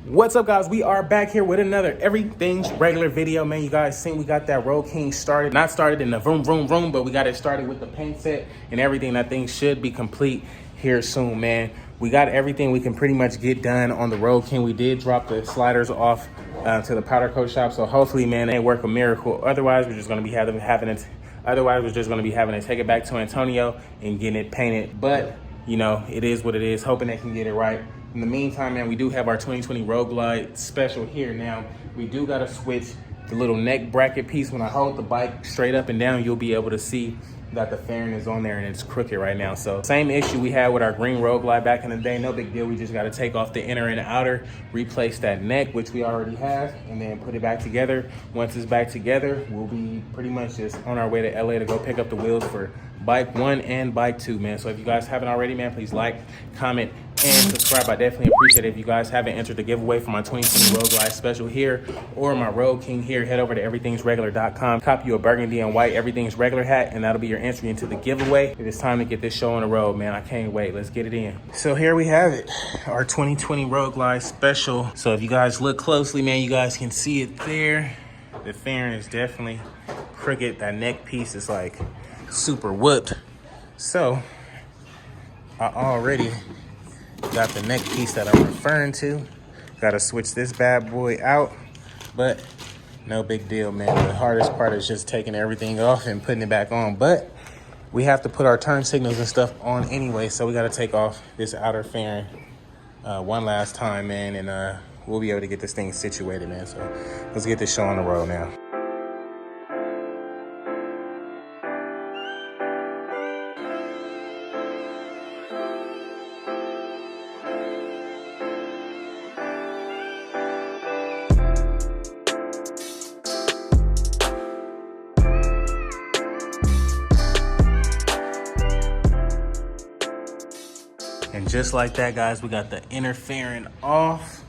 What's up, guys? We are back here with another Everything's Regular video, man. You guys seen we got that Road King started. Not started in the vroom, but we got it started with the paint set and everything. That thing should be complete here soon, man. We got everything we can pretty much get done on the Road King. We did drop the sliders off to the powder coat shop, so hopefully, man, they work a miracle. Otherwise, we're just gonna be having it. Otherwise, we're just gonna be having to take it back to Antonio and getting it painted. But you know, it is what it is. Hoping they can get it right. In the meantime, man, we do have our 2020 Road Glide special here. Now, we do got to switch the little neck bracket piece. When I hold the bike straight up and down, you'll be able to see that the fairing is on there and it's crooked right now. So same issue we had with our green Road Glide back in the day. No big deal. We just got to take off the inner and outer, replace that neck, which we already have, and then put it back together. Once it's back together, we'll be pretty much just on our way to LA to go pick up the wheels for bike 1 and bike 2, man. So if you guys haven't already, man, please like, comment, and subscribe. I definitely appreciate it. If you guys haven't entered the giveaway for my 2020 Road Glide special here or my Road King here, head over to everythingsregular.com, copy you a burgundy and white Everything's Regular hat, and that'll be your entry into the giveaway. It is time to get this show on the road, man. I can't wait. Let's get it in. So here we have it, our 2020 Road Glide special. So if you guys look closely, man, you guys can see it there. The fairing is definitely crooked. That neck piece is like super whooped. So I already got the neck piece that I'm referring to. Got to switch this bad boy out, but no big deal, man. The hardest part is just taking everything off and putting it back on. But we have to put our turn signals and stuff on anyway, so we got to take off this outer fairing one last time, man, and we'll be able to get this thing situated, man. So let's get this show on the road now. And just like that, guys, we got the inner fairing off.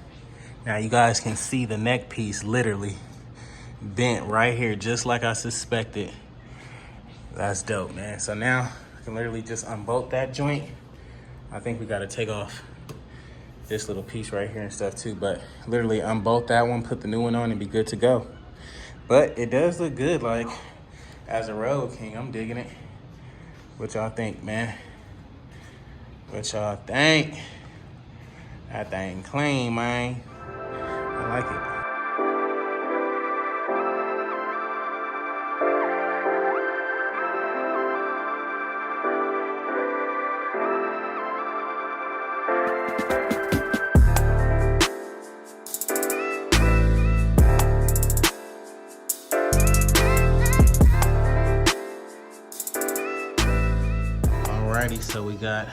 Now you guys can see the neck piece literally bent right here, just like I suspected. That's dope, man. So now I can literally just unbolt that joint. I think we got to take off this little piece right here and stuff too, but literally unbolt that one, put the new one on, and be good to go. But it does look good, like, as a Road King. I'm digging it. What y'all think, man? What y'all think? That thing clean, man. I like it. Alrighty, so we got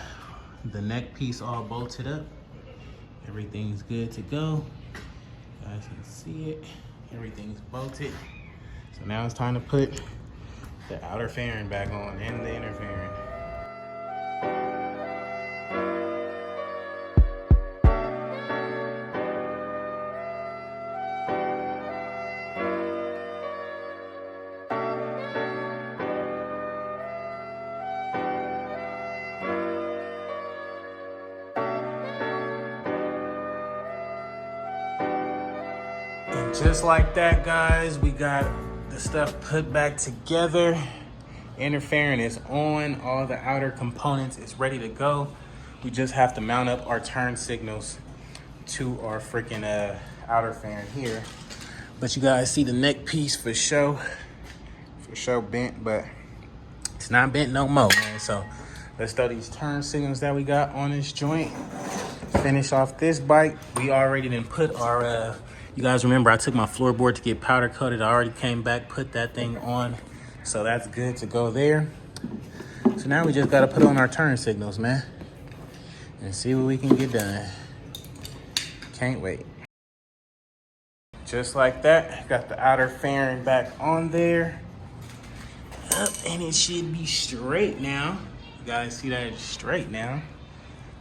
the neck piece all bolted up. Everything's good to go. You guys can see it. Everything's bolted. So now it's time to put the outer fairing back on and the inner fairing. And just like that, guys, we got the stuff put back together. Inner fairing is on. All the outer components is ready to go. We just have to mount up our turn signals to our freaking outer fairing here. But you guys see the neck piece for sure bent, but it's not bent no more, man. So let's throw these turn signals that we got on this joint. Finish off this bike. We already done put our you guys remember I took my floorboard to get powder coated. I already came back, put that thing on. So that's good to go there. So now we just got to put on our turn signals, man, and see what we can get done. Can't wait. Just like that, got the outer fairing back on there. And it should be straight now. You guys see that it's straight now.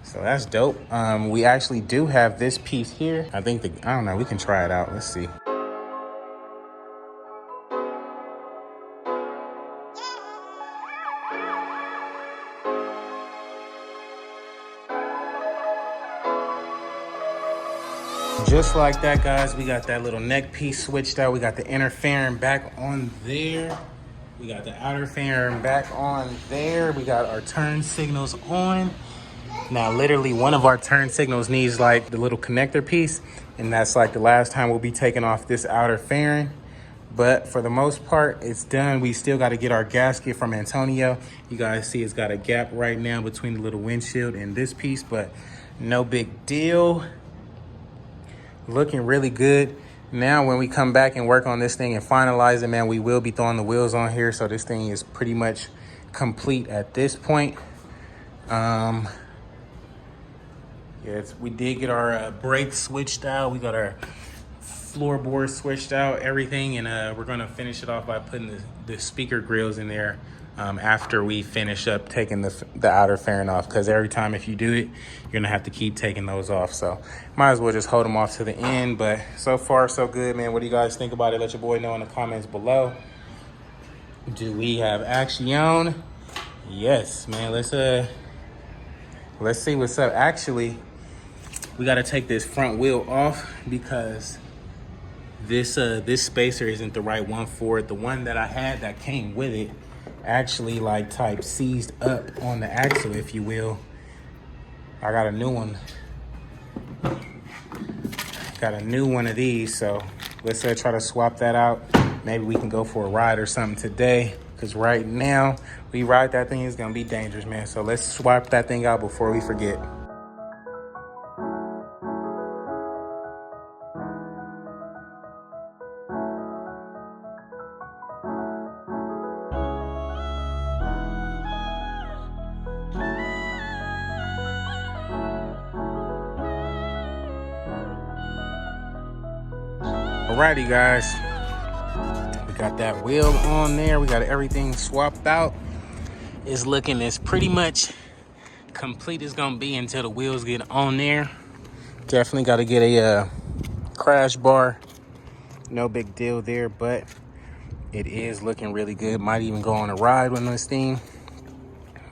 So that's dope. We actually do have this piece here. I don't know, we can try it out. Let's see. just like that, guys, we got that little neck piece switched out. We got the inner fairing back on there. We got the outer fairing back on there. We got our turn signals on. Now, literally, one of our turn signals needs like the little connector piece, and that's like the last time we'll be taking off this outer fairing. But for the most part, it's done. We still got to get our gasket from Antonio. You guys see it's got a gap right now between the little windshield and this piece, but no big deal. Looking really good. Now, when we come back and work on this thing and finalize it, man, we will be throwing the wheels on here. So this thing is pretty much complete at this point. Yes, we did get our brakes switched out. We got our floorboard switched out, everything, and we're gonna finish it off by putting the speaker grills in there after we finish up taking the outer fairing off, because every time if you do it, you're gonna have to keep taking those off. So might as well just hold them off to the end. But so far so good, man. What do you guys think about it? Let your boy know in the comments below. Do we have action? Yes, man. Let's see what's up. Actually, we got to take this front wheel off because this spacer isn't the right one for it. The one that I had that came with it actually like type seized up on the axle, if you will. I got a new one. Got a new one of these, so let's try to swap that out. Maybe we can go for a ride or something today, because right now we ride that thing, is gonna be dangerous, man. So let's swap that thing out before we forget. Alrighty, guys, we got that wheel on there. We got everything swapped out. It's looking as pretty much complete as gonna be until the wheels get on there. Definitely got to get a crash bar. No big deal there, but it is looking really good. Might even go on a ride with this thing,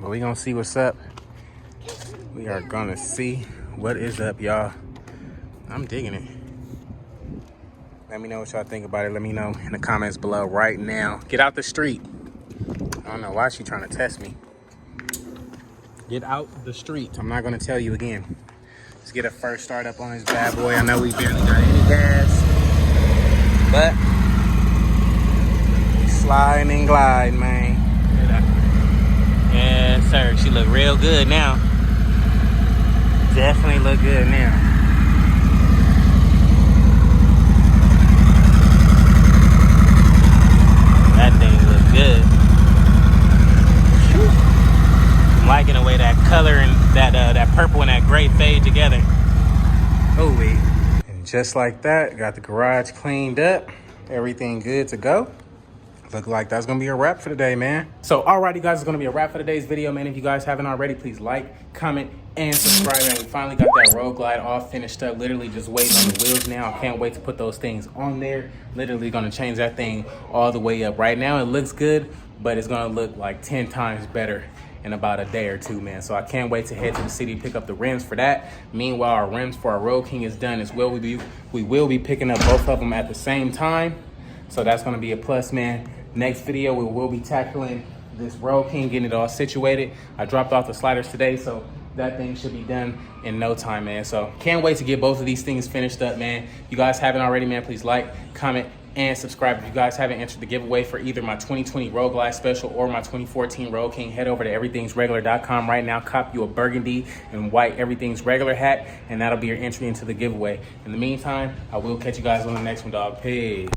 but we gonna see what's up. We are gonna see what is up, y'all. I'm digging it. Let me know what y'all think about it. Let me know in the comments below right now. Get out the street. I don't know why she trying to test me. Get out the street. I'm not gonna tell you again. Let's get a first start up on this bad boy. I know we barely got any gas, but we sliding and gliding, man. Yes, sir. She look real good now. Definitely look good now. That thing looks good. I'm liking the way that color and that purple and that gray fade together. Oh wait. And just like that, got the garage cleaned up. Everything good to go. Look like that's gonna be a wrap for today, man. So alrighty, guys, it's gonna be a wrap for today's video, man. If you guys haven't already, please like, comment, and subscribe. And we finally got that Road Glide all finished up. Literally just waiting on the wheels now. I can't wait to put those things on there. Literally gonna change that thing all the way up. Right now it looks good, but it's gonna look like 10 times better in about a day or two, man. So I can't wait to head to the city, pick up the rims for that. Meanwhile, our rims for our Road King is done as well. We will be picking up both of them at the same time. So that's gonna be a plus, man. Next video, we will be tackling this Road King, getting it all situated. I dropped off the sliders today, so that thing should be done in no time, man. So can't wait to get both of these things finished up, man. If you guys haven't already, man, please like, comment, and subscribe. If you guys haven't entered the giveaway for either my 2020 Road Glide Special or my 2014 Road King, head over to everythingsregular.com right now. Cop you a burgundy and white Everything's Regular hat, and that'll be your entry into the giveaway. In the meantime, I will catch you guys on the next one, dog. Peace.